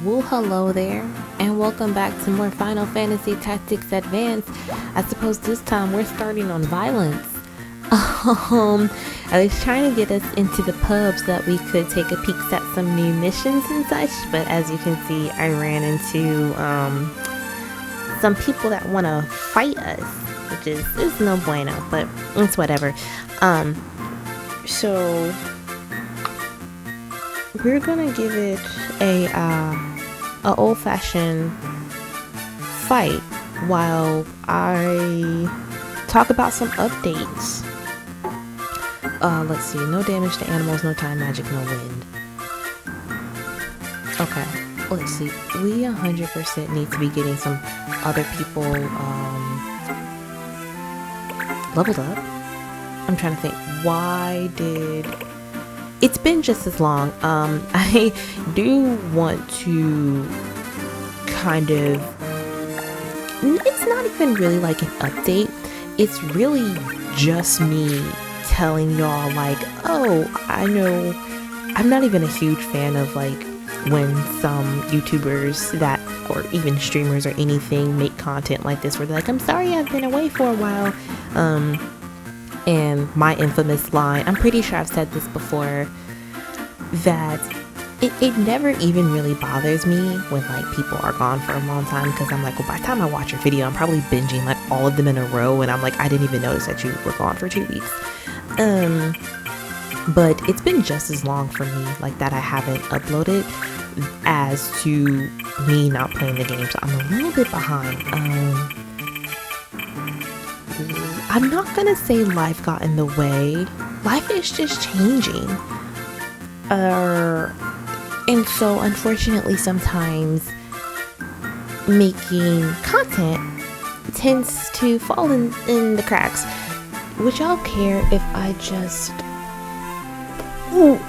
Well, hello there, and welcome back to more Final Fantasy Tactics Advance. I suppose this time we're starting on violence. I was trying to get us into the pub so that we could take a peek at some new missions and such, but as you can see, I ran into some people that want to fight us, which is no bueno, but it's whatever. So we're gonna give it a old-fashioned fight while I talk about some updates. Let's see, no damage to animals, no time magic, no wind. Okay, let's see, we 100% need to be getting some other people leveled up. I'm trying to think, why did... It's been just as long. I do want to kind of... It's not even really like an update. It's really just me telling y'all like, oh, I know... I'm not even a huge fan of like when some YouTubers that, or even streamers or anything, make content like this where they're like, I'm sorry I've been away for a while. And my infamous line, I'm pretty sure I've said this before, that it never even really bothers me when like people are gone for a long time, because I'm like, well, by the time I watch your video, I'm probably binging like all of them in a row, and I'm like, I didn't even notice that you were gone for 2 weeks. But it's been just as long for me like that I haven't uploaded as to me not playing the game, so I'm a little bit behind. I'm not gonna say life got in the way. Life is just changing. And so unfortunately sometimes making content tends to fall in the cracks. Would y'all care if I just... Ooh?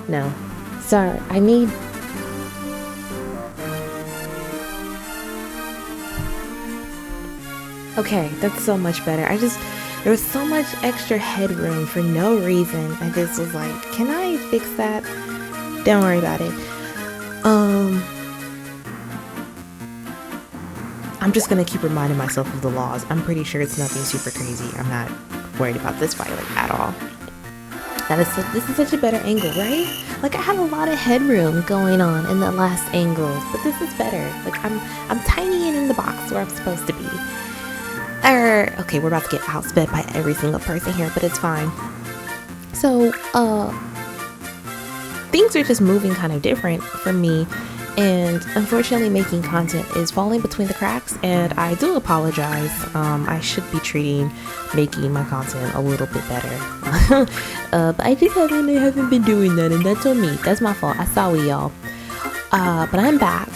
No. Sorry, I need... Okay, that's so much better. There was so much extra headroom for no reason. I just was like, can I fix that? Don't worry about it. I'm just gonna keep reminding myself of the laws. I'm pretty sure it's nothing super crazy. I'm not worried about this fight like at all. This is such a better angle, right? Like I had a lot of headroom going on in the last angles, but this is better. Like I'm tiny and in the box where I'm supposed to be. Okay, we're about to get outsped by every single person here, but it's fine. So, things are just moving kind of different for me, and unfortunately making content is falling between the cracks, and I do apologize. I should be treating making my content a little bit better. But I just haven't been doing that, and that's on me. That's my fault. I sorry, y'all. But I'm back.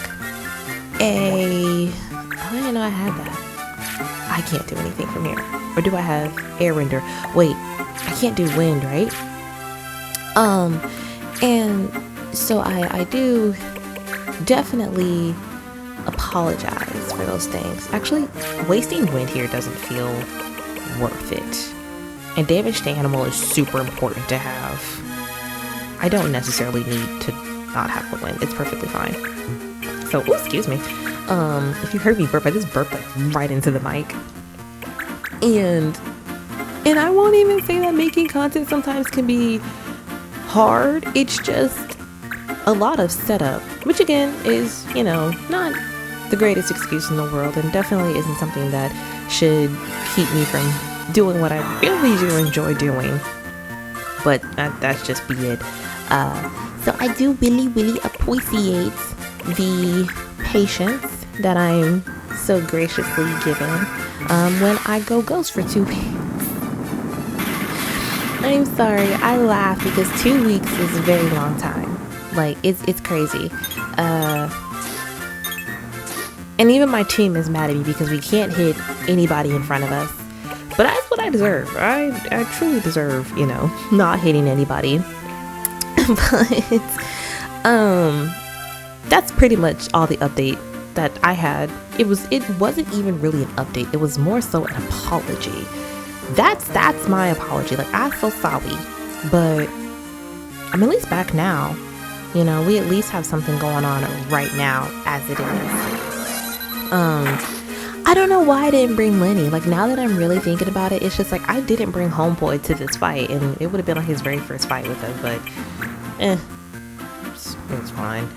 Oh, I didn't know I had that. I can't do anything from here. Or do I have air render? Wait, I can't do wind, right? And so I do definitely apologize for those things. Actually, wasting wind here doesn't feel worth it. And damage to animal is super important to have. I don't necessarily need to not have the wind. It's perfectly fine. So, ooh, excuse me. If you heard me burp, I just burped like right into the mic. And I won't even say that making content sometimes can be hard. It's just a lot of setup, which again is, you know, not the greatest excuse in the world, and definitely isn't something that should keep me from doing what I really do enjoy doing. But that's just be it. So I do really appreciate the patience that I'm so graciously given when I go ghost for 2 weeks. I'm sorry, I laugh because 2 weeks is a very long time. Like, it's crazy. And even my team is mad at me because we can't hit anybody in front of us. But that's what I deserve. I truly deserve, you know, not hitting anybody. But that's pretty much all the update that I had. It wasn't even really an update. It was more so an apology. That's my apology. Like, I'm so sorry but I'm at least back now. You know, we at least have something going on right now as it is. I don't know why I didn't bring Lenny. Like, now that I'm really thinking about it, it's just like I didn't bring Homeboy to this fight, and it would have been like his very first fight with us, but it's fine.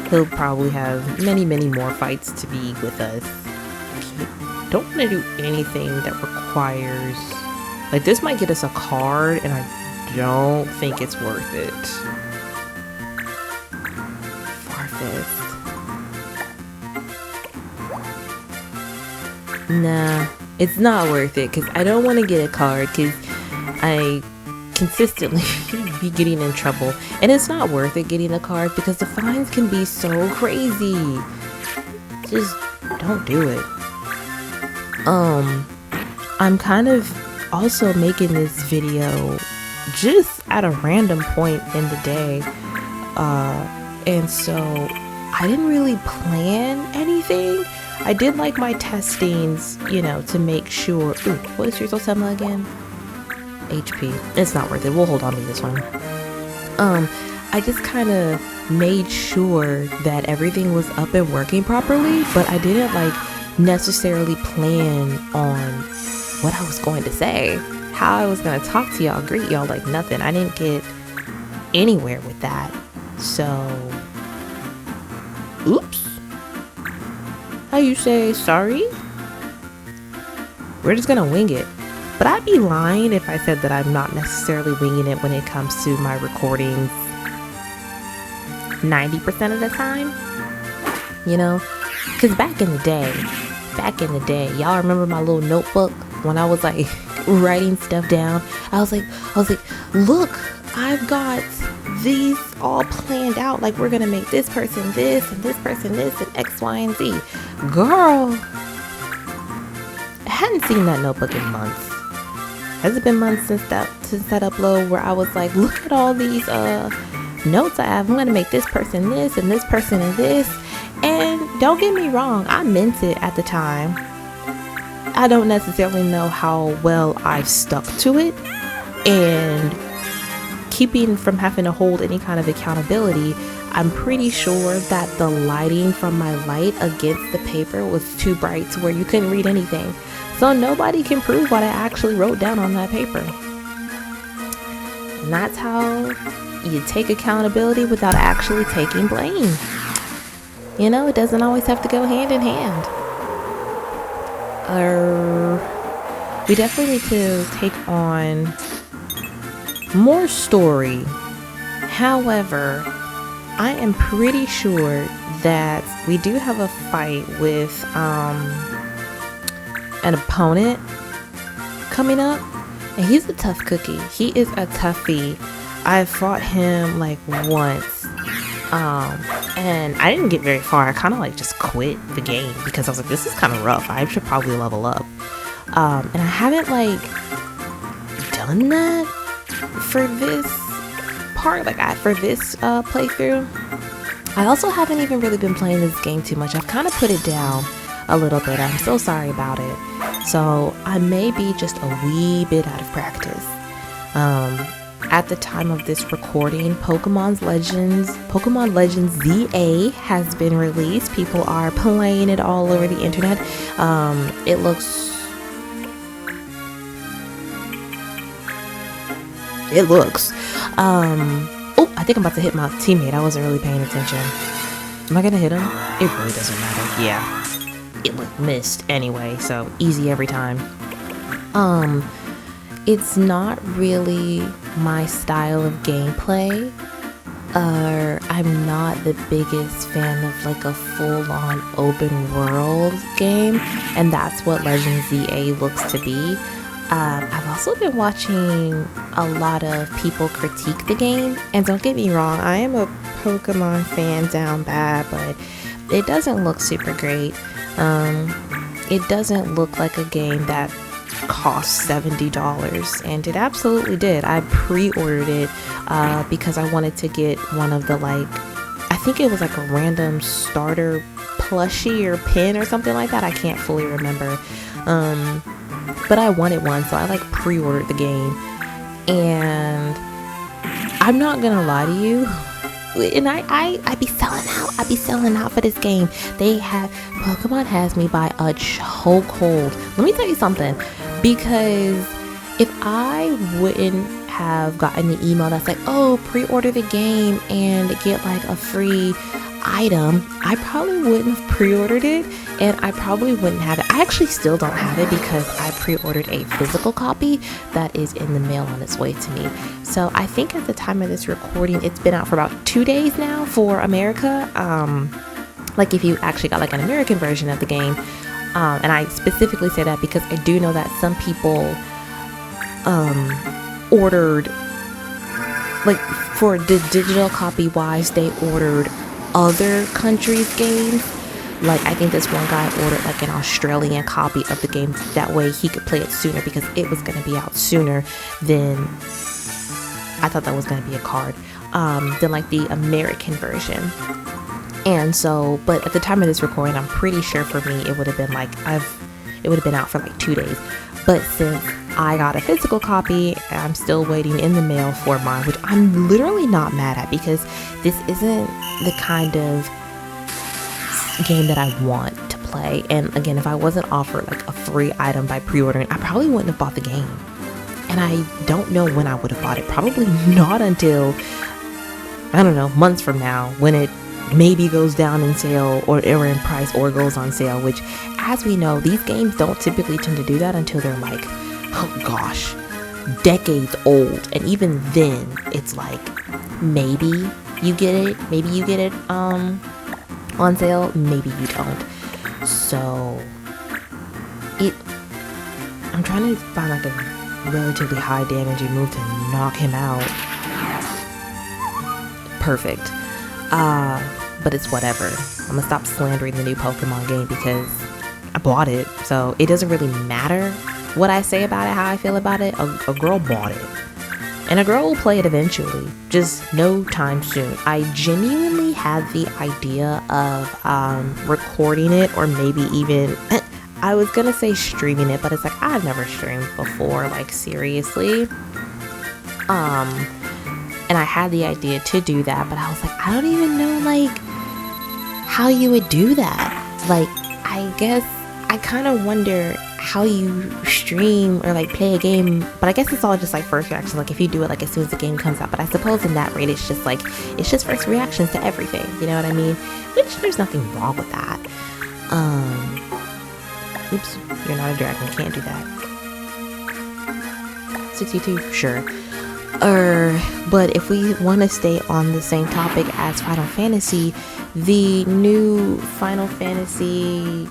He'll probably have many, many more fights to be with us. I don't want to do anything that requires... Like, this might get us a card, and I don't think it's worth it. Farfist. Nah, it's not worth it, because I don't want to get a card, because I consistently be getting in trouble, and it's not worth it getting a card because the fines can be so crazy. Just don't do it. I'm kind of also making this video just at a random point in the day, and so I didn't really plan anything. I did like my testings, you know, to make sure. Ooh, what is your Sosema again? HP. It's not worth it. We'll hold on to this one. I just kind of made sure that everything was up and working properly, but I didn't like necessarily plan on what I was going to say, how I was going to talk to y'all, greet y'all, like nothing. I didn't get anywhere with that. So, oops. How you say sorry? We're just gonna wing it. But I'd be lying if I said that I'm not necessarily winging it when it comes to my recordings 90% of the time. You know? Because back in the day, y'all remember my little notebook when I was like writing stuff down? I was like, look, I've got these all planned out. Like, we're gonna make this person this and this person this and X, Y, and Z. Girl, I hadn't seen that notebook in months. Has it been months since that upload where I was like, look at all these notes I have. I'm gonna make this person this and this person and this. And don't get me wrong, I meant it at the time. I don't necessarily know how well I've stuck to it, and keeping from having to hold any kind of accountability, I'm pretty sure that the lighting from my light against the paper was too bright to where you couldn't read anything. So nobody can prove what I actually wrote down on that paper. And that's how you take accountability without actually taking blame. You know, it doesn't always have to go hand in hand. We definitely need to take on more story. However, I am pretty sure that we do have a fight with an opponent coming up, and he's a tough cookie. He is a toughie. I fought him like once, and I didn't get very far. I kind of like just quit the game because I was like, this is kind of rough. I should probably level up. And I haven't like done that for this part, like for this playthrough. I also haven't even really been playing this game too much. I've kind of put it down a little bit. I'm so sorry about it. So I may be just a wee bit out of practice. At the time of this recording, Pokemon Legends ZA has been released. People are playing it all over the internet. It looks oh, I think I'm about to hit my teammate. I wasn't really paying attention. Am I gonna hit him? It really doesn't matter. Yeah, it looked missed anyway, so easy every time. It's not really my style of gameplay. I'm not the biggest fan of like a full-on open world game, and that's what Legends ZA looks to be. I've also been watching a lot of people critique the game, and don't get me wrong, I am a Pokemon fan down bad, but it doesn't look super great. It doesn't look like a game that cost $70, and it absolutely did. I pre-ordered it because I wanted to get one of the, like, I think it was like a random starter plushie or pin or something like that. I can't fully remember, but I wanted one, so I like pre-ordered the game. And I'm not gonna lie to you. And I be selling out. I be selling out for this game. Pokemon has me by a chokehold. Let me tell you something. Because if I wouldn't have gotten the email that's like, oh, pre-order the game and get like a free item, I probably wouldn't have pre-ordered it, and I probably wouldn't have it. I actually still don't have it because I pre-ordered a physical copy that is in the mail on its way to me. So I think at the time of this recording, it's been out for about 2 days now for America. Like if you actually got like an American version of the game. And I specifically say that because I do know that some people ordered, like for the digital copy wise, they ordered other countries' games. Like I think this one guy ordered like an Australian copy of the game, that way he could play it sooner because it was going to be out sooner than, I thought that was going to be a card, than like the American version. And so, but at the time of this recording, I'm pretty sure for me it would have been like it would have been out for like 2 days. But since I got a physical copy, I'm still waiting in the mail for mine, which I'm literally not mad at because this isn't the kind of game that I want to play. And again, if I wasn't offered like a free item by pre-ordering, I probably wouldn't have bought the game. And I don't know when I would have bought it. Probably not until, I don't know, months from now, when it maybe goes down in sale or in price or goes on sale, which, as we know, these games don't typically tend to do that until they're like, oh gosh, decades old. And even then it's like, maybe you get it on sale, maybe you don't. So I'm trying to find like a relatively high damaging move to knock him out. Perfect. But it's whatever. I'm gonna stop slandering the new Pokemon game because I bought it, so it doesn't really matter what I say about it, how I feel about it. A girl bought it, and a girl will play it eventually, just no time soon. I genuinely had the idea of recording it, or maybe even I was gonna say streaming it, but it's like I've never streamed before, like seriously. And I had the idea to do that, but I was like, I don't even know like how you would do that. Like, I guess I kind of wonder how you stream or like play a game, but I guess it's all just like first reaction, like if you do it like as soon as the game comes out. But I suppose in that rate it's just first reactions to everything, you know what I mean? Which there's nothing wrong with that. Oops, you're not a dragon, can't do that. 62, sure. But if we want to stay on the same topic as Final Fantasy, the new Final Fantasy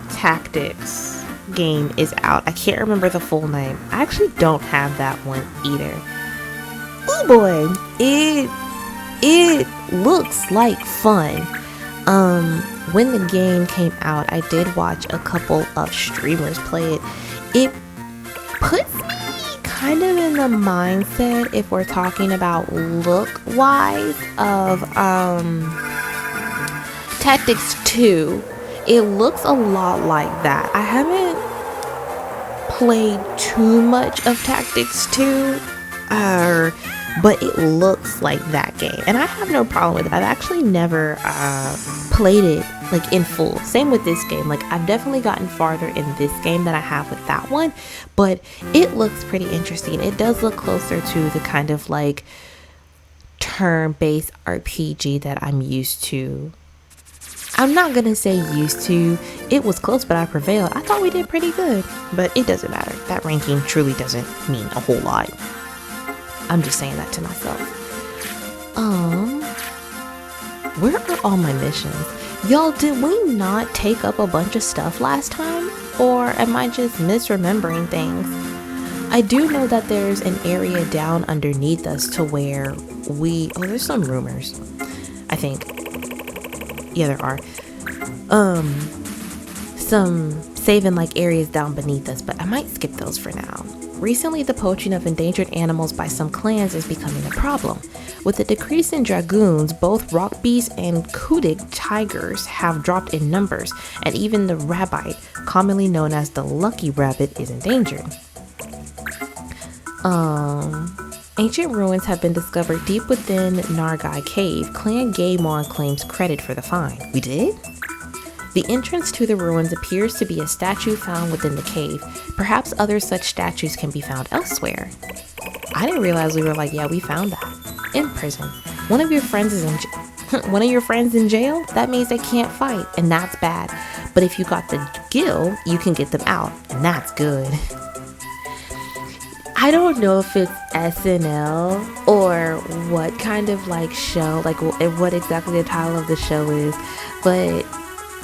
Tactics game is out. I can't remember the full name. I actually don't have that one either. Oh boy, it looks like fun. When the game came out, I did watch a couple of streamers play it. It puts me kind of in the mindset, if we're talking about look wise, of Tactics 2. It looks a lot like that. I haven't played too much of Tactics 2, but it looks like that game, and I have no problem with it. I've actually never played it like in full. Same with this game. Like, I've definitely gotten farther in this game than I have with that one, but it looks pretty interesting. It does look closer to the kind of like turn-based RPG that I'm used to. I'm not gonna say used to. It was close, but I prevailed. I thought we did pretty good, but it doesn't matter. That ranking truly doesn't mean a whole lot. I'm just saying that to myself. Where are all my missions? Y'all, did we not take up a bunch of stuff last time? Or am I just misremembering things? I do know that there's an area down underneath us to where there's some rumors, I think. Yeah, there are. Some saving like areas down beneath us, but I might skip those for now. Recently, the poaching of endangered animals by some clans is becoming a problem. With the decrease in dragoons, both rock beasts and Kudik tigers have dropped in numbers, and even the rabbite, commonly known as the lucky rabbit, is endangered. Ancient ruins have been discovered deep within Nargai Cave. Clan Gaemon claims credit for the find. We did? The entrance to the ruins appears to be a statue found within the cave. Perhaps other such statues can be found elsewhere. I didn't realize we were like, yeah, we found that. In prison. One of your friends is in jail? That means they can't fight, and that's bad. But if you got the gil, you can get them out, and that's good. I don't know if it's SNL or what kind of like show, like what exactly the title of the show is, but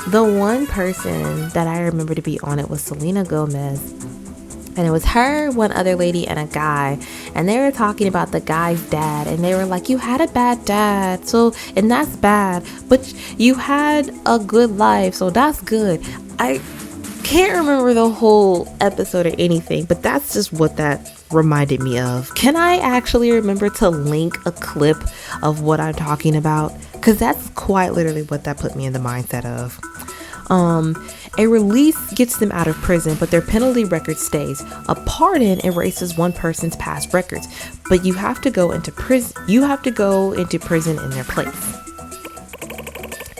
the one person that I remember to be on it was Selena Gomez. And it was her, one other lady, and a guy. And they were talking about the guy's dad. And they were like, you had a bad dad. And that's bad. But you had a good life. So that's good. I can't remember the whole episode or anything. But that's just what that reminded me of. Can I actually remember to link a clip of what I'm talking about? Because that's quite literally what that put me in the mindset of. A release gets them out of prison, but their penalty record stays. A pardon erases one person's past records, but you have to go into prison. You have to go into prison in their place.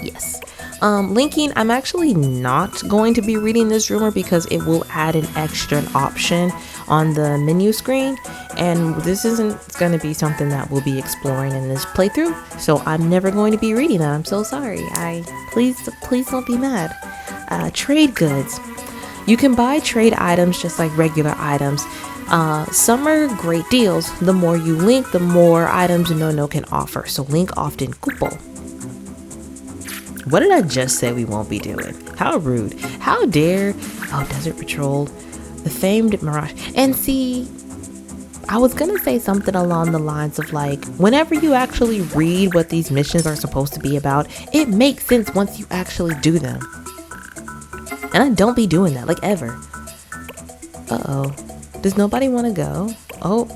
Yes. Linking, I'm actually not going to be reading this rumor because it will add an extra option on the menu screen, and this isn't going to be something that we'll be exploring in this playthrough, so I'm never going to be reading that. I'm so sorry. Please don't be mad. Trade goods. You can buy trade items just like regular items. Some are great deals. The more you link, the more items No can offer. So link often kupo. What did I just say we won't be doing? How rude. How dare. Oh, Desert Patrol. The famed Mirage. And see, I was going to say something along the lines of like, whenever you actually read what these missions are supposed to be about, it makes sense once you actually do them. And I don't be doing that, like, ever. Uh-oh. Does nobody want to go? Oh.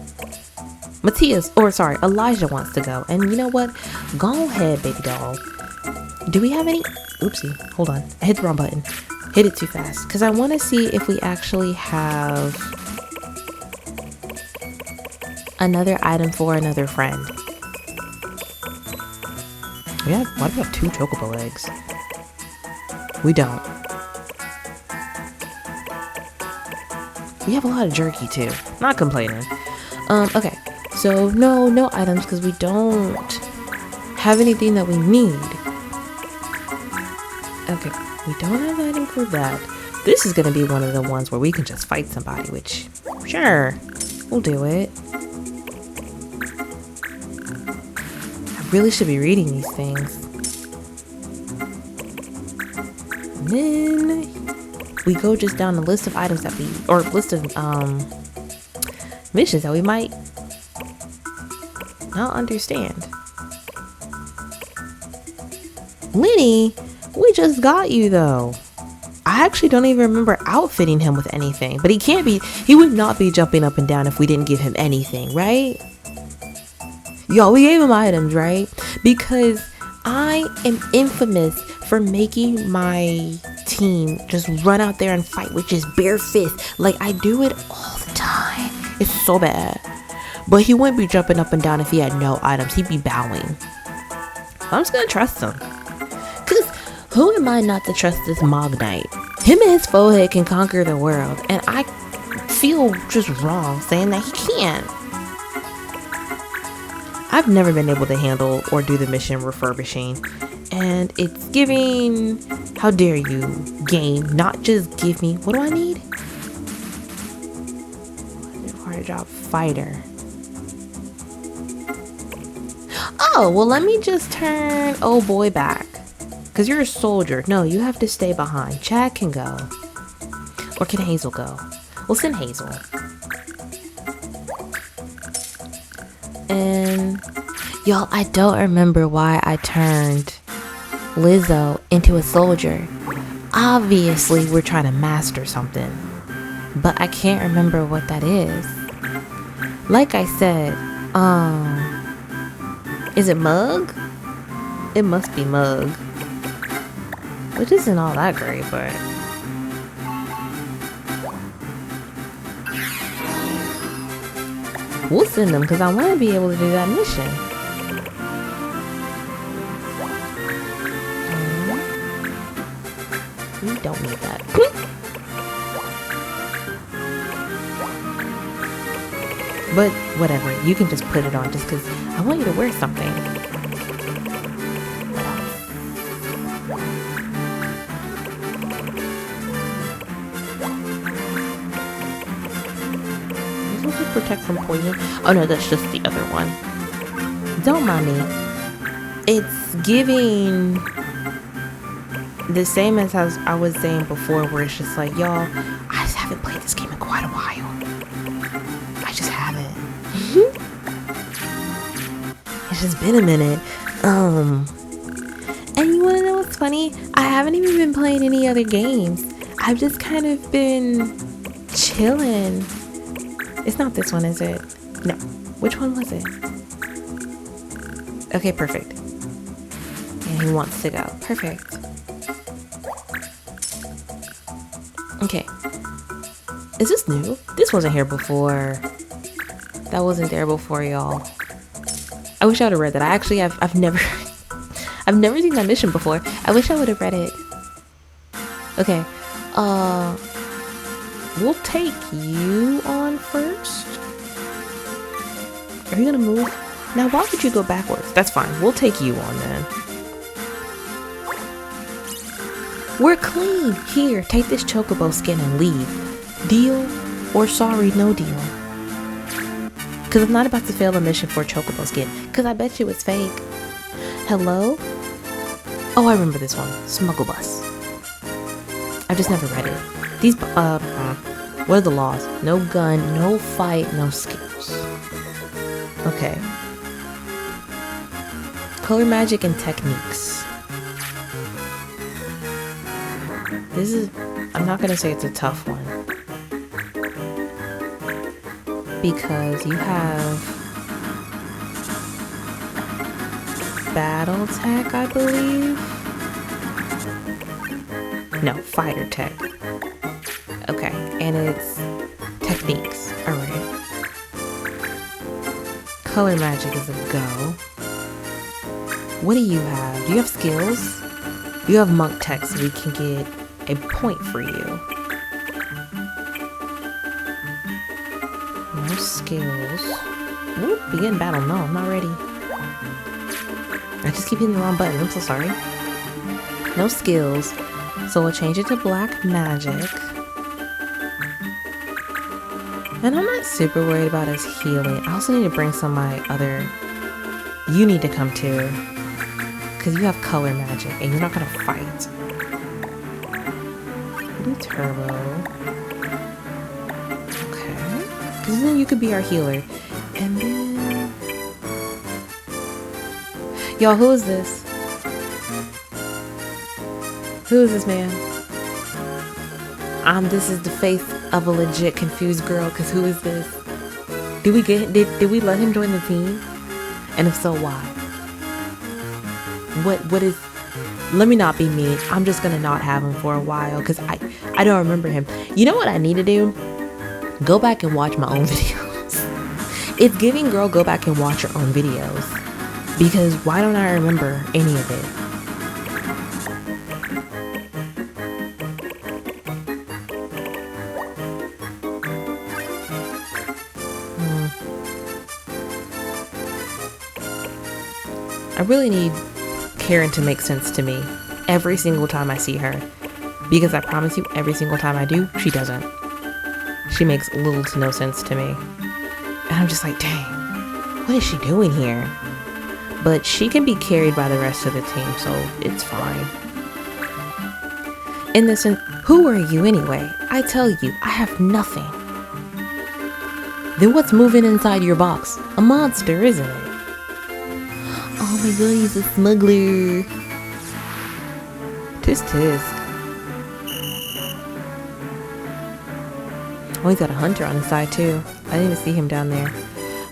Elijah wants to go. And you know what? Go ahead, baby doll. Do we have any? Oopsie. Hold on. I hit the wrong button. Hit it too fast. Because I want to see if we actually have another item for another friend. Why do we have 2 chocobo eggs? We don't. We have a lot of jerky too. Not complaining. Okay. So no items because we don't have anything that we need. Okay. We don't have an item for that. This is going to be one of the ones where we can just fight somebody, which, sure, we'll do it. I really should be reading these things. And then we go just down the list of items list of missions that we might not understand. Lenny, we just got you though. I actually don't even remember outfitting him with anything, but he would not be jumping up and down if we didn't give him anything, right? Yo, we gave him items, right? Because I am infamous for making my team just run out there and fight with just bare fists. Like, I do it all the time. It's so bad. But he wouldn't be jumping up and down if he had no items. He'd be bowing. I'm just gonna trust him. Cause who am I not to trust this Mog Knight? Him and his forehead can conquer the world. And I feel just wrong saying that he can't. I've never been able to handle or do the mission refurbishing. And it's giving, how dare you, game, not just give me, what do I need? Hard job fighter. Oh, well, let me just turn oh boy back. Because you're a soldier. No, you have to stay behind. Chad can go. Or can Hazel go? We'll send Hazel. And y'all, I don't remember why I turned Lizzo into a soldier. Obviously, we're trying to master something. But I can't remember what that is. Like I said, is it Mug? It must be Mug. Which isn't all that great, but We'll send them because I want to be able to do that mission. We don't need that. But whatever, you can just put it on just because I want you to wear something. This will protect from poison. Oh no, that's just the other one. Don't mind me. It's giving the same as I was saying before, where it's just like, y'all, I just haven't played this game in quite a while. I just haven't. It's just been a minute. And you wanna know what's funny? I haven't even been playing any other games. I've just kind of been chilling. It's not this one, is it? No. Which one was it? Okay, perfect. And he wants to go. Perfect. Okay. Is this new? This wasn't here before. That wasn't there before, y'all. I wish I would have read that. I've never I've never seen that mission before. I wish I would have read it. Okay. We'll take you on first. Are you gonna move? Now why would you go backwards? That's fine. We'll take you on then. We're clean. Here, take this chocobo skin and leave. Deal or sorry, no deal. Cause I'm not about to fail a mission for a chocobo skin. Cause I bet you it's fake. Hello? Oh, I remember this one. Smuggle Bus. I've just never read it. These, what are the laws? No gun, no fight, no skills. Okay. Color magic and techniques. This is, I'm not gonna say it's a tough one. Because you have battle tech, I believe. No, fighter tech. Okay, and it's techniques. Alright. Color magic is a go. What do you have? Do you have skills? You have monk tech, so we can get a point for you. No skills. Whoop, begin battle. No, I'm not ready. I just keep hitting the wrong button. I'm so sorry. No skills. So we'll change it to black magic. And I'm not super worried about his healing. I also need to bring some of my other... You need to come too. Because you have color magic and you're not going to fight. Do turbo. Okay. Because then you could be our healer. And then... Y'all, who is this? Who is this man? This is the face of a legit confused girl, because who is this? Did we let him join the team? And if so, why? What is... Let me not be mean. I'm just gonna not have him for a while, because I don't remember him. You know what I need to do? Go back and watch my own videos. It's giving girl, go back and watch your own videos. Because why don't I remember any of it? I really need Karen to make sense to me every single time I see her, because I promise you every single time I do, she doesn't. She makes little to no sense to me. And I'm just like, dang, what is she doing here? But she can be carried by the rest of the team, so it's fine. In this, who are you anyway? I tell you, I have nothing. Then what's moving inside your box? A monster, isn't it? Oh my god, he's a smuggler. Tisk tisk. Oh, he's got a hunter on the side too. I didn't even see him down there.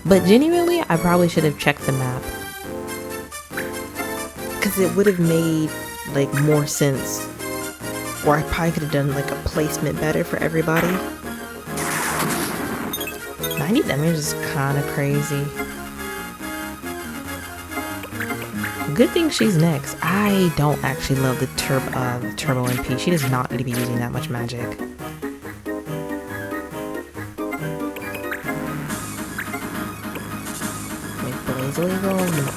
But genuinely, I probably should have checked the map. Because it would have made like more sense. Or I probably could have done like a placement better for everybody. 90 damage is kind of crazy. Good thing she's next. I don't actually love the Turbo MP. She does not need to be using that much magic. Make Blaze illegal? No.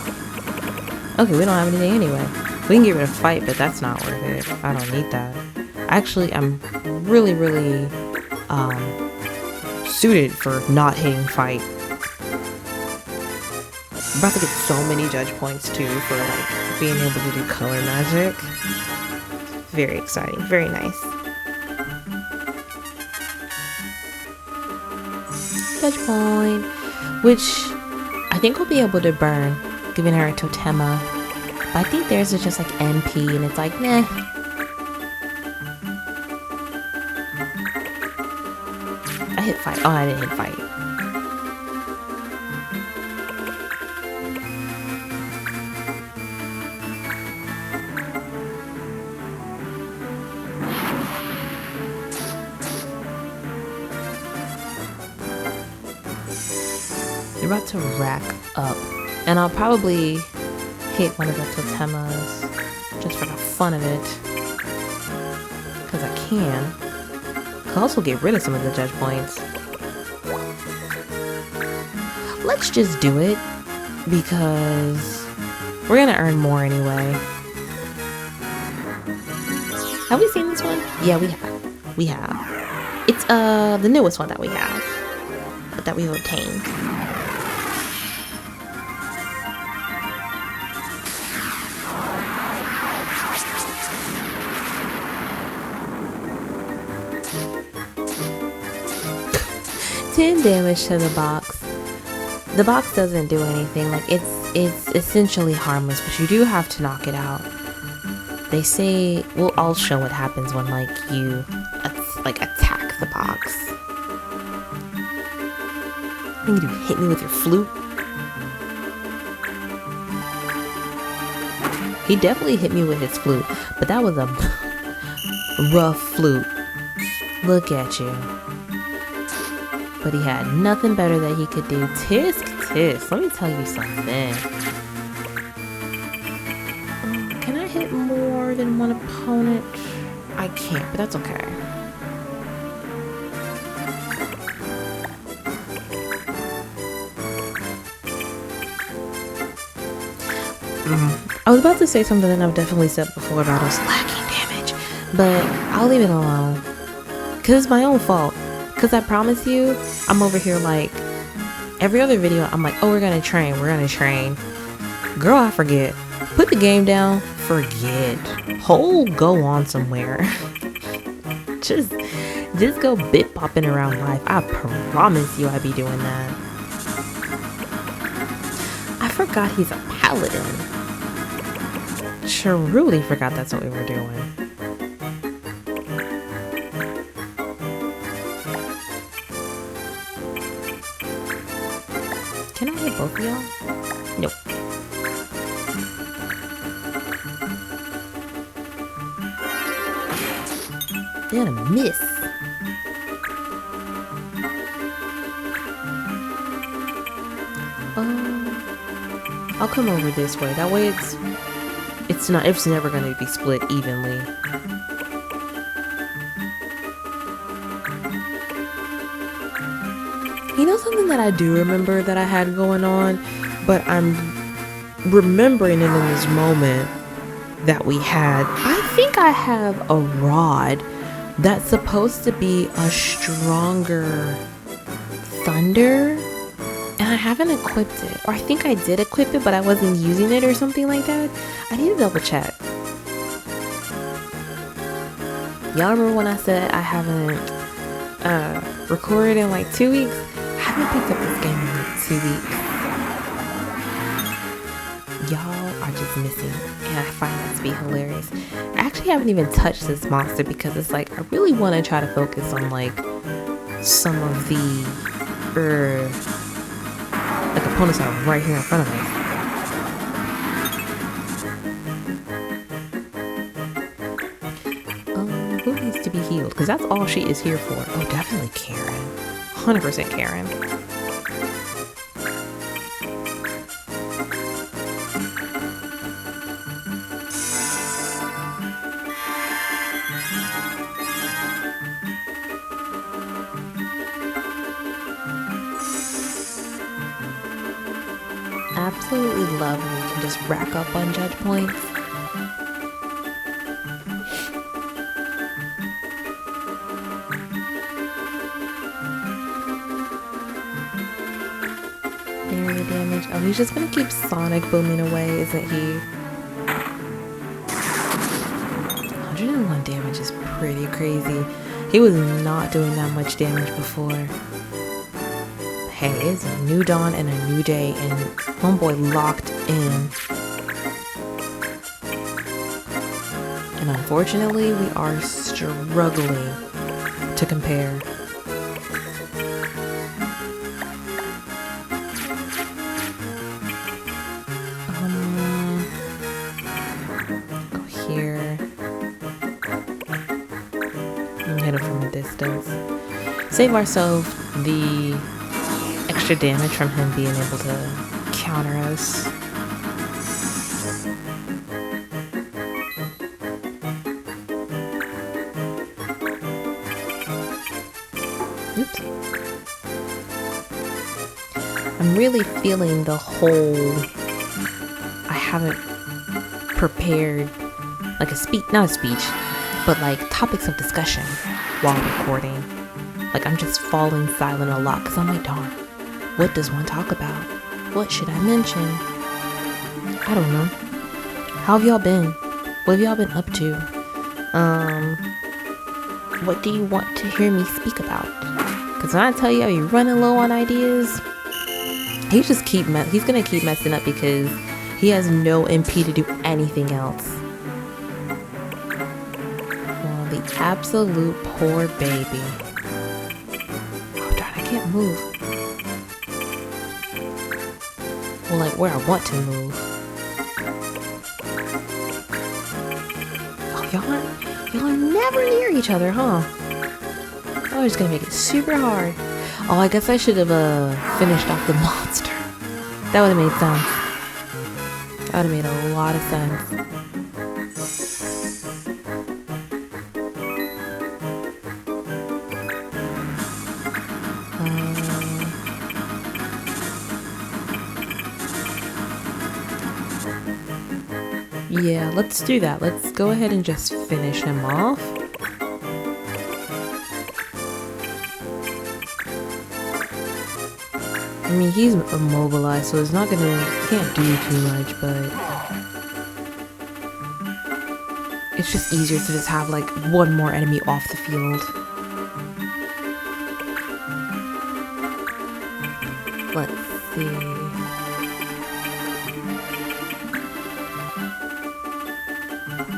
Okay, we don't have anything anyway. We can get rid of Fight, but that's not worth it. I don't need that. Actually, I'm really, really suited for not hitting Fight. I'm about to get so many judge points too for like being able to do color magic. Very exciting, very nice. Judge point, which I think we'll be able to burn, giving her a Totema. But I think theirs is just like MP, and it's like, nah. I hit Fight. Oh, I didn't hit Fight. You're about to rack up, and I'll probably hit one of the Totemas just for the fun of it, because I can. I'll also get rid of some of the judge points. Let's just do it, because we're gonna earn more anyway. Have we seen this one? Yeah, we have. We have. It's the newest one that we have, but that we've obtained. Damage to the box. The box doesn't do anything. Like it's essentially harmless, but you do have to knock it out. They say, well, I'll show what happens when like you attack the box. I think you hit me with your flute. He definitely hit me with his flute, but that was a rough flute. Look at you. But he had nothing better that he could do. Tisk tisk, let me tell you something. Can I hit more than one opponent? I can't, but that's okay. I was about to say something that I've definitely said before about us lacking damage, but I'll leave it alone. Cause it's my own fault. Cause I promise you, I'm over here like, every other video, I'm like, oh, we're gonna train. Girl, I forget. Put the game down, forget. Go on somewhere. just go bit popping around life. I promise you I be doing that. I forgot he's a paladin. Truly forgot that's what we were doing. Can I hit both of y'all? Nope. They're gonna miss. I'll come over this way. That way it's never gonna be split evenly. You know something that I do remember that I had going on, but I'm remembering it in this moment that we had. I think I have a rod that's supposed to be a stronger thunder, and I haven't equipped it. Or I think I did equip it, but I wasn't using it or something like that. I need to double check. Y'all remember when I said I haven't recorded in like 2 weeks? I haven't picked up this game in like 2 weeks. Y'all are just missing, and I find that to be hilarious. I actually haven't even touched this monster because it's like I really want to try to focus on like some of the like opponents that are right here in front of me. Who needs to be healed? Because that's all she is here for. Oh, definitely Karen. 100% Karen. Absolutely love when you can just rack up on judge points. Area damage. Oh, he's just gonna keep Sonic booming away, isn't he? 101 damage is pretty crazy. He was not doing that much damage before. Hey, it's a new dawn and a new day, and homeboy locked in. And unfortunately, we are struggling to compare. Go here. And hit him from a distance. Save ourselves the extra damage from him being able to counter us. Oops. I'm really feeling the whole I haven't prepared like a speech, not a speech, but like topics of discussion while recording. Like I'm just falling silent a lot because I'm like, darn, what does one talk about? What should I mention? I don't know. How have y'all been? What have y'all been up to? What do you want to hear me speak about? Because when I tell you you're running low on ideas, he's gonna keep messing up because he has no MP to do anything else. Well, the absolute poor baby. Oh darn, I can't move. Well, like where I want to move. Oh, y'all are never near each other, huh? Oh, just gonna make it super hard. Oh, I guess I should have finished off the monster. That would have made sense. That would have made a lot of sense. Yeah, let's do that. Let's go ahead and just finish him off. I mean, he's immobilized, so it's not can't do too much, but it's just easier to just have like one more enemy off the field. Let's see.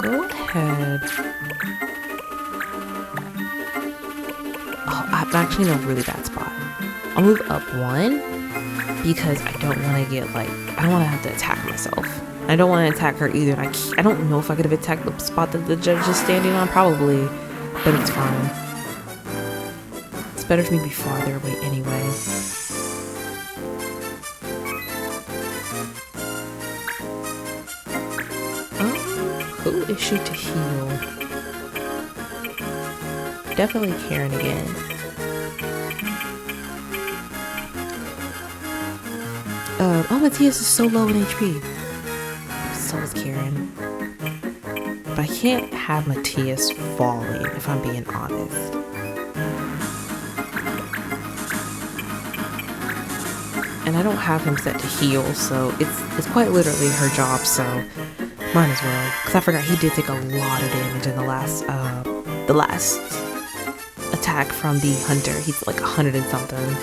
Go ahead. Oh, I'm actually in a really bad spot. I'll move up one because I don't want to get like, I don't want to have to attack myself. I don't want to attack her either. I don't know if I could have attacked the spot that the judge is standing on, probably, but it's fine. It's better for me to be farther away anyway. Who is she to heal? Definitely Karen again. Oh, Matthias is so low in HP. So is Karen. But I can't have Matthias falling, if I'm being honest. And I don't have him set to heal, so it's quite literally her job, so might as well. Because I forgot he did take a lot of damage in the last attack from the hunter. He's like 100 and something.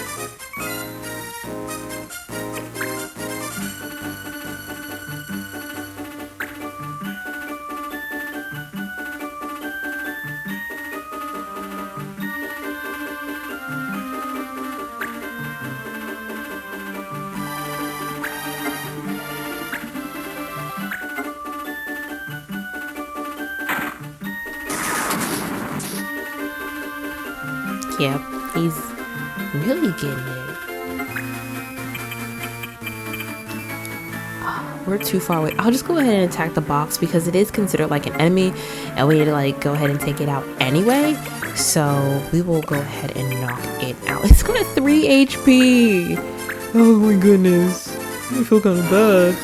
Yeah, he's Really getting it. We're too far away. I'll just go ahead and attack the box because it is considered like an enemy and we need to like go ahead and take it out anyway. So we will go ahead and knock it out. It's got a 3 HP. Oh my goodness. I feel kind of bad.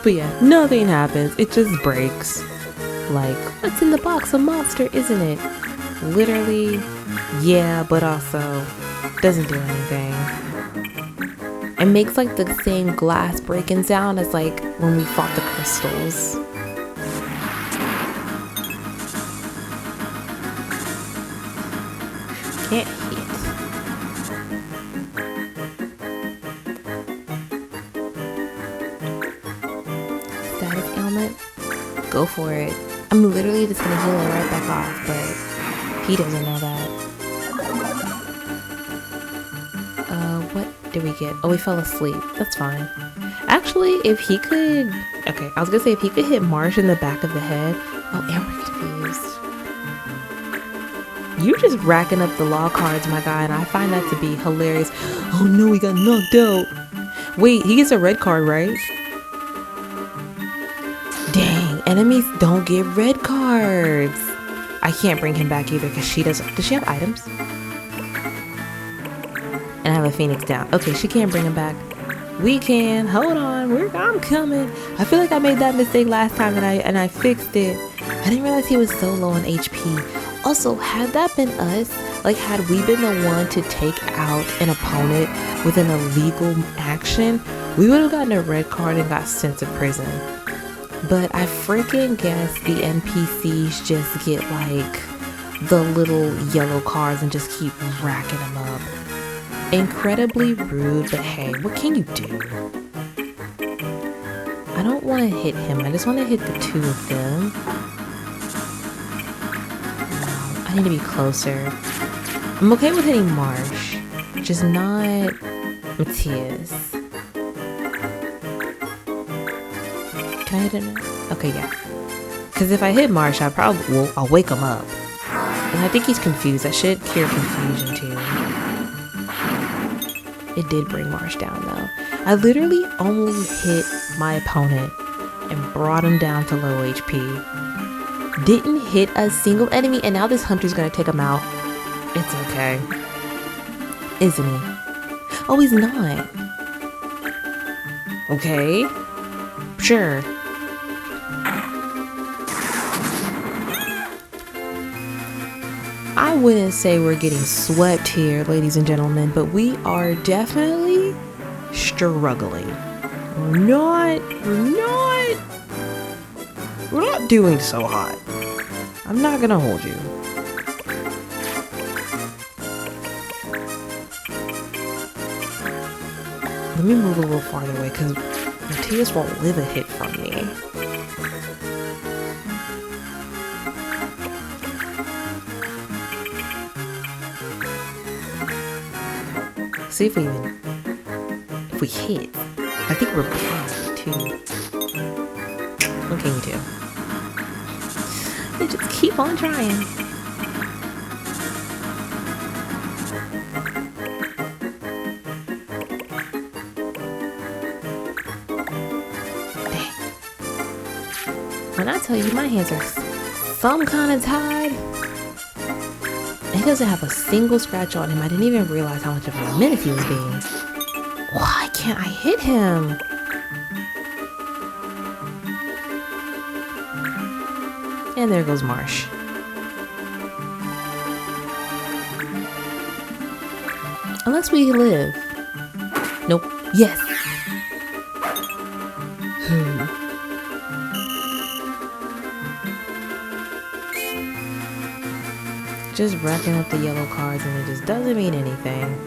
But yeah, nothing happens. It just breaks. Like, what's in the box? A monster, isn't it? Literally, yeah, but also doesn't do anything. It makes like the same glass breaking sound as like when we fought the crystals. Can't hit. Status ailment? Go for it. I'm literally just gonna heal it right back off, but he doesn't know that. What did we get? Oh, we fell asleep. That's fine. Actually, if he could... Okay, I was gonna say if he could hit Marsh in the back of the head. Oh, and we're confused. You're just racking up the law cards, my guy, and I find that to be hilarious. Oh no, he got knocked out. Wait, he gets a red card, right? Dang, enemies don't get red cards. I can't bring him back either because she doesn't. Does she have items? And I have a Phoenix down. Okay, she can't bring him back. We can. Hold on. I'm coming. I feel like I made that mistake last time and I fixed it. I didn't realize he was so low on HP. Also, had that been us, like had we been the one to take out an opponent with an illegal action, we would have gotten a red card and got sent to prison. But I freaking guess the NPCs just get like the little yellow cards and just keep racking them up. Incredibly rude, but hey, what can you do? I don't want to hit him. I just want to hit the two of them. No, I need to be closer. I'm okay with hitting Marsh, just not Matthias. Can I hit him? Okay, yeah. Because if I hit Marsh, I'll wake him up. And I think he's confused. That should cure confusion too. It did bring Marsh down though. I literally only hit my opponent and brought him down to low HP. Didn't hit a single enemy, and now this hunter's gonna take him out. It's okay. Isn't he? Oh, he's not. Okay. Sure. I wouldn't say we're getting swept here, ladies and gentlemen, but we are definitely struggling. We're not doing so hot. I'm not gonna hold you. Let me move a little farther away because Matthias won't live a hit from me. See if we hit. I think we're blind too. What can you do? You just keep on trying. Dang. When I tell you my hands are some kind of tied. He doesn't have a single scratch on him. I didn't even realize how much of a menace he was being. Why can't I hit him? And there goes Marsh. Unless we live. Nope. Yes. Just racking up the yellow cards and it just doesn't mean anything.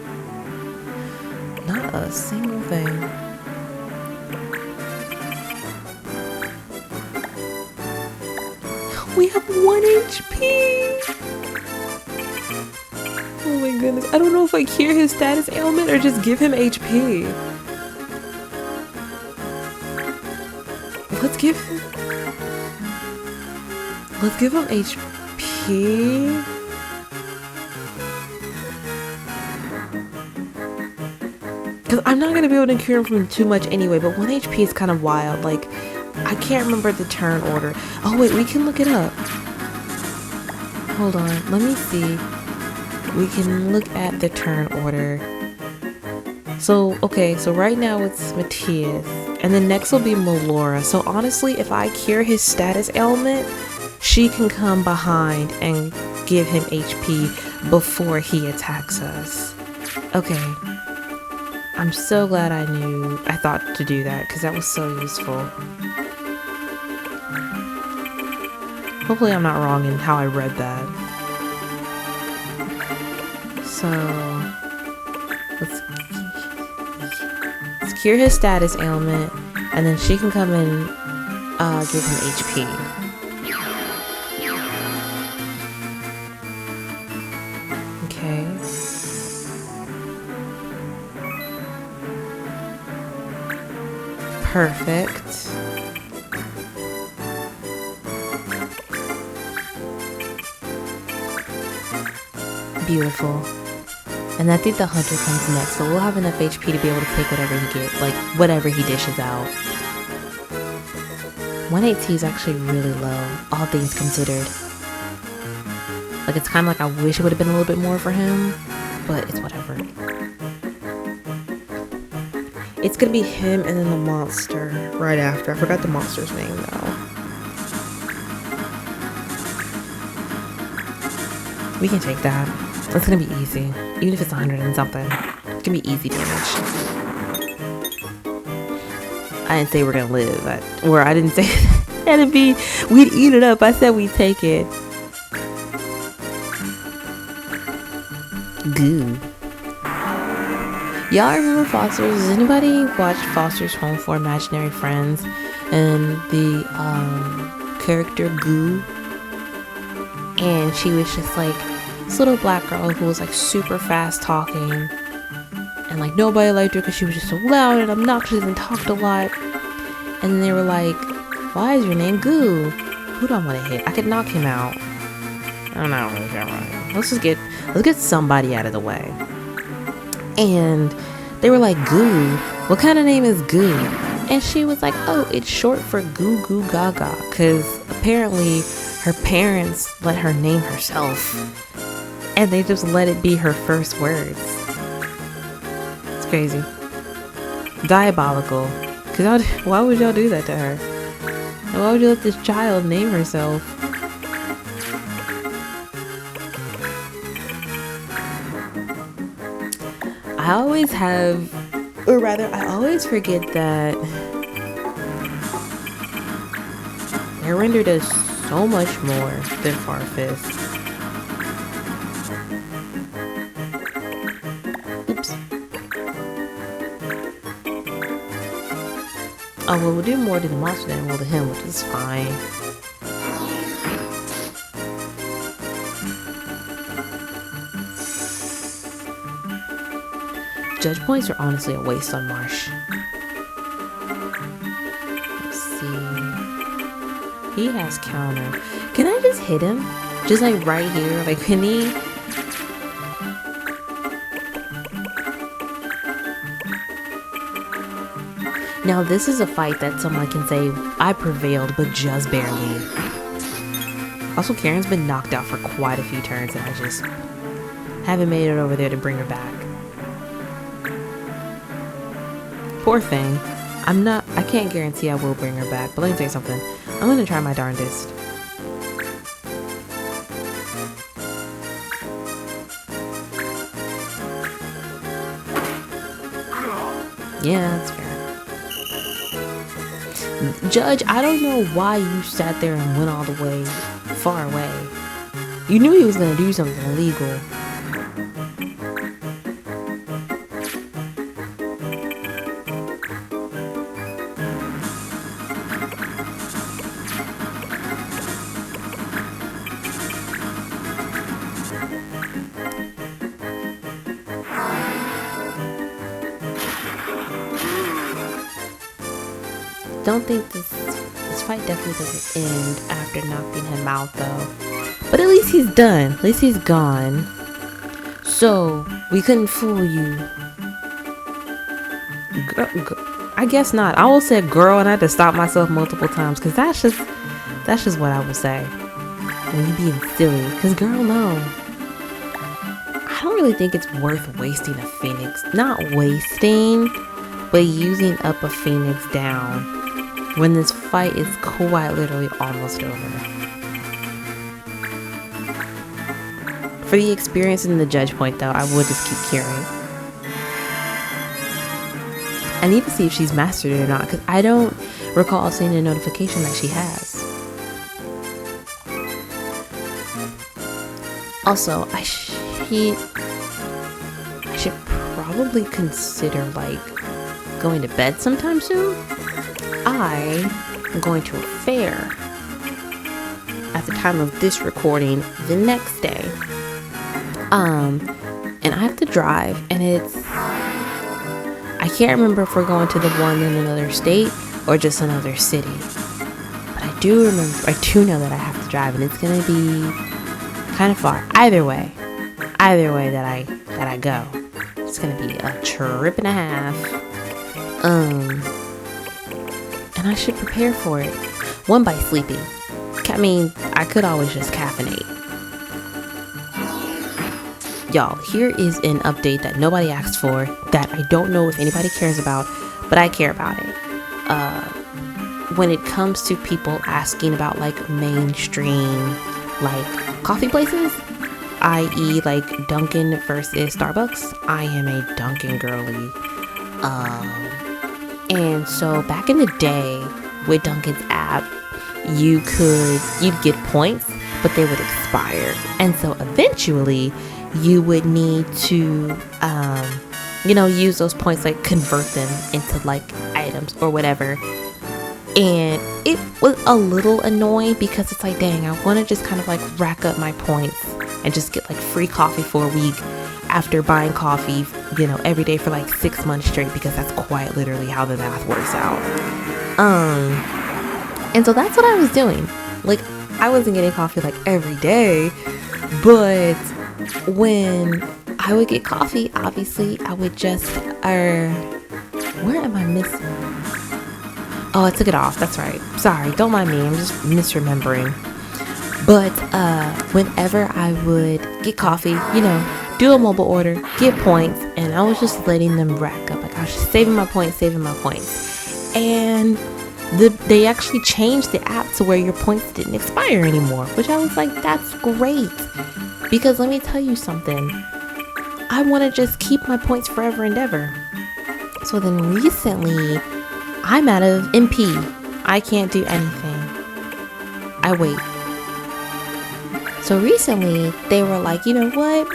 Not a single thing. We have 1 HP! Oh my goodness. I don't know if I cure his status ailment or just give him HP. Let's give him HP. HP? Because I'm not going to be able to cure him from too much anyway, but 1 HP is kind of wild. Like, I can't remember the turn order. Oh, wait, we can look it up. Hold on, let me see. We can look at the turn order. So, okay, so right now it's Matthias, and then next will be Melora. So honestly, if I cure his status ailment, she can come behind and give him HP before he attacks us. Okay. I'm so glad I thought to do that, because that was so useful. Hopefully I'm not wrong in how I read that. So, let's cure his status ailment, and then she can come and give him HP. Okay. Perfect. Beautiful. And I think the hunter comes next, but we'll have enough HP to be able to take whatever he gets, like whatever he dishes out. 1 AT is actually really low, all things considered. Like, it's kind of like I wish it would have been a little bit more for him, but it's whatever. It's gonna be him and then the monster right after. I forgot the monster's name though. We can take that. It's gonna be easy. Even if it's 100 and something. It's gonna be easy damage. I didn't say we're gonna live. I didn't say that'd be, we'd eat it up. I said we'd take it. Goo. Y'all remember Foster's? Does anybody watch Foster's Home for Imaginary Friends and the character Goo? And she was just like this little black girl who was like super fast talking, and like nobody liked her because she was just so loud and obnoxious and talked a lot. And then they were like, "Why is your name Goo? Who do I want to hit? I could knock him out." I don't know. Let's get somebody out of the way. And they were like, "Goo? What kind of name is Goo?" And she was like, "Oh, it's short for Goo Goo Gaga," because apparently her parents let her name herself, and they just let it be her first words. It's crazy. Diabolical. Because why would y'all do that to her? And why would you let this child name herself? I always have, or rather, I always forget that Airbender does so much more than Farfist. Oops. Oh, well, we'll do more to the monster than we'll to him, which is fine. Judge points are honestly a waste on Marsh. Let's see. He has counter. Can I just hit him? Just like right here? Like, can he? Now this is a fight that someone can say, I prevailed, but just barely. Also, Karen's been knocked out for quite a few turns and I just haven't made it over there to bring her back. Poor thing. I can't guarantee I will bring her back, but let me tell you something. I'm gonna try my darndest. Yeah, that's fair. Judge, I don't know why you sat there and went all the way far away. You knew he was gonna do something illegal. Don't think this fight definitely doesn't end after knocking him out though. But at least he's done. At least he's gone. So, we couldn't fool you. I guess not. I almost said girl and I had to stop myself multiple times because that's just what I would say when you being silly. Because girl, no. I don't really think it's worth wasting a phoenix. Not wasting, but using up a phoenix down when this fight is quite literally almost over. For the experience in the judge point though, I would just keep curing. I need to see if she's mastered it or not, because I don't recall seeing a notification that she has. Also, I should probably consider like going to bed sometime soon. I am going to a fair at the time of this recording the next day. And I have to drive, and I can't remember if we're going to the one in another state or just another city. But I do know that I have to drive, and it's gonna be kind of far. Either way that I go, it's gonna be a trip and a half. And I should prepare for it. One, by sleeping. I mean, I could always just caffeinate. Y'all, here is an update that nobody asked for, that I don't know if anybody cares about, but I care about it. When it comes to people asking about like mainstream like coffee places, i.e. like Dunkin' versus Starbucks, I am a Dunkin' girly. And so back in the day with Dunkin's app, you'd get points, but they would expire. And so eventually you would need to, use those points, like convert them into like items or whatever. And it was a little annoying because it's like, dang, I want to just kind of like rack up my points and just get like free coffee for a week after buying coffee, every day for like 6 months straight, because that's quite literally how the math works out. And so that's what I was doing. Like, I wasn't getting coffee like every day, but when I would get coffee, obviously I would just, where am I missing? Oh, I took it off. That's right. Sorry. Don't mind me. I'm just misremembering. But whenever I would get coffee, do a mobile order, get points, and I was just letting them rack up. Like, I was just saving my points. And they actually changed the app to where your points didn't expire anymore, which I was like, that's great. Because let me tell you something. I want to just keep my points forever and ever. So then recently, I'm out of MP. I can't do anything. I wait. So recently, they were like, you know what?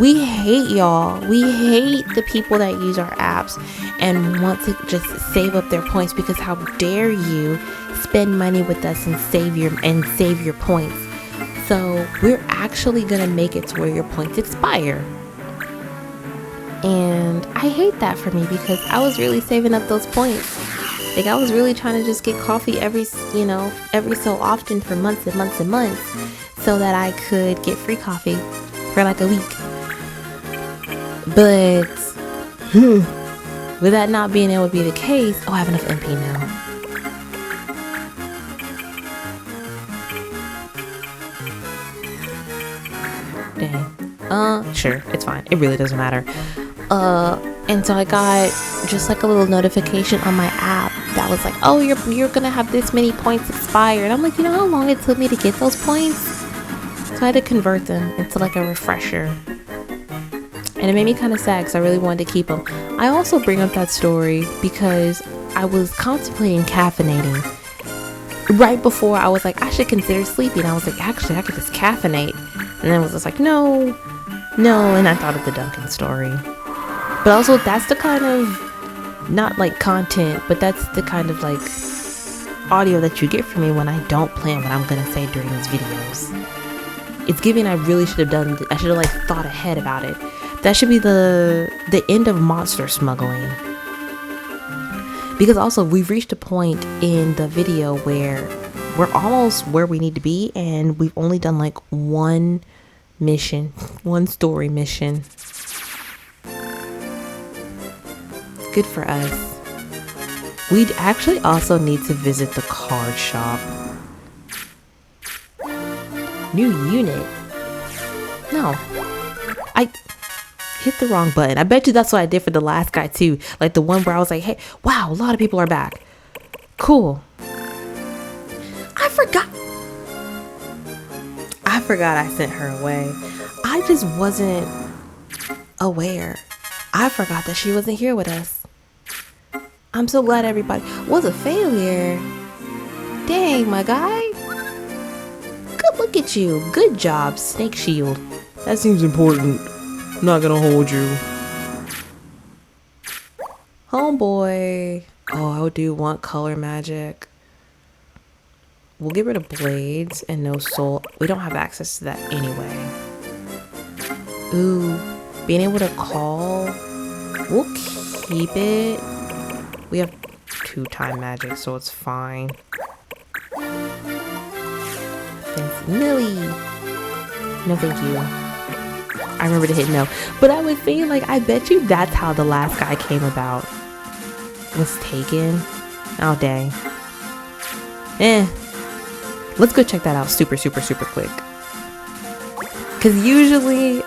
We hate y'all. We hate the people that use our apps and want to just save up their points, because how dare you spend money with us and save your points. So we're actually going to make it to where your points expire. And I hate that for me, because I was really saving up those points. Like, I was really trying to just get coffee every so often for months and months and months, so that I could get free coffee for like a week. But with that not being able to be the case, I have enough MP now. Dang. Sure, it's fine. It really doesn't matter. And so I got just like a little notification on my app that was like, oh, you're gonna have this many points expire. And I'm like, you know how long it took me to get those points? So I had to convert them into like a refresher. And it made me kind of sad because I really wanted to keep them. I also bring up that story because I was contemplating caffeinating. Right before I was like, I should consider sleeping. I was like, actually, I could just caffeinate. And then I was just like, no. And I thought of the Dunkin' story. But also, that's the kind of, not like content, but that's the kind of like audio that you get from me when I don't plan what I'm going to say during these videos. It's giving I really should have done, I should have like thought ahead about it. That should be the end of monster smuggling. Because also, we've reached a point in the video where we're almost where we need to be, and we've only done like one mission, one story mission. Good for us. We'd actually also need to visit the card shop. New unit. No, I hit the wrong button. I bet you that's what I did for the last guy too. Like the one where I was like, hey, wow, a lot of people are back. Cool. I forgot I sent her away. I just wasn't aware. I forgot that she wasn't here with us. I'm so glad everybody was a failure. Dang, my guy. Good look at you. Good job, Snake Shield. That seems important. I'm not gonna hold you. Homeboy. Oh, I do want color magic. We'll get rid of blades and no soul. We don't have access to that anyway. Ooh, being able to call. We'll keep it. We have 2 time magic, so it's fine. Thanks, Millie. No, thank you. I remember to hit no. But I was saying, like, I bet you that's how the last guy came about. Was taken. Oh, dang. Let's go check that out super quick. Because usually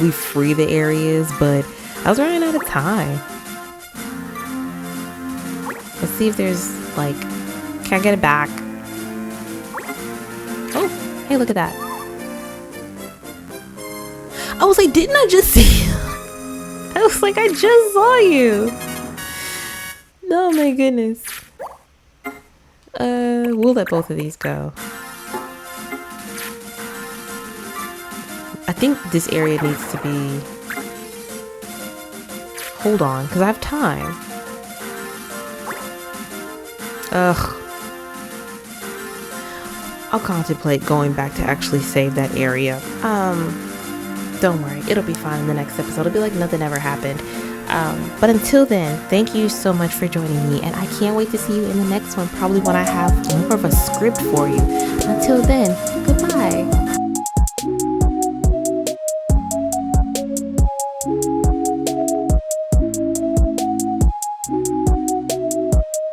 we free the areas, but I was running out of time. Let's see if there's, like, can I get it back? Oh, hey, look at that. I was like, didn't I just see you? I was like, I just saw you. Oh my goodness. We'll let both of these go. I think this area needs to be... Hold on, because I have time. Ugh. I'll contemplate going back to actually save that area. Don't worry, it'll be fine in the next episode. It'll be like nothing ever happened. But until then, thank you so much for joining me, and I can't wait to see you in the next one, probably when I have more of a script for you. Until then, goodbye.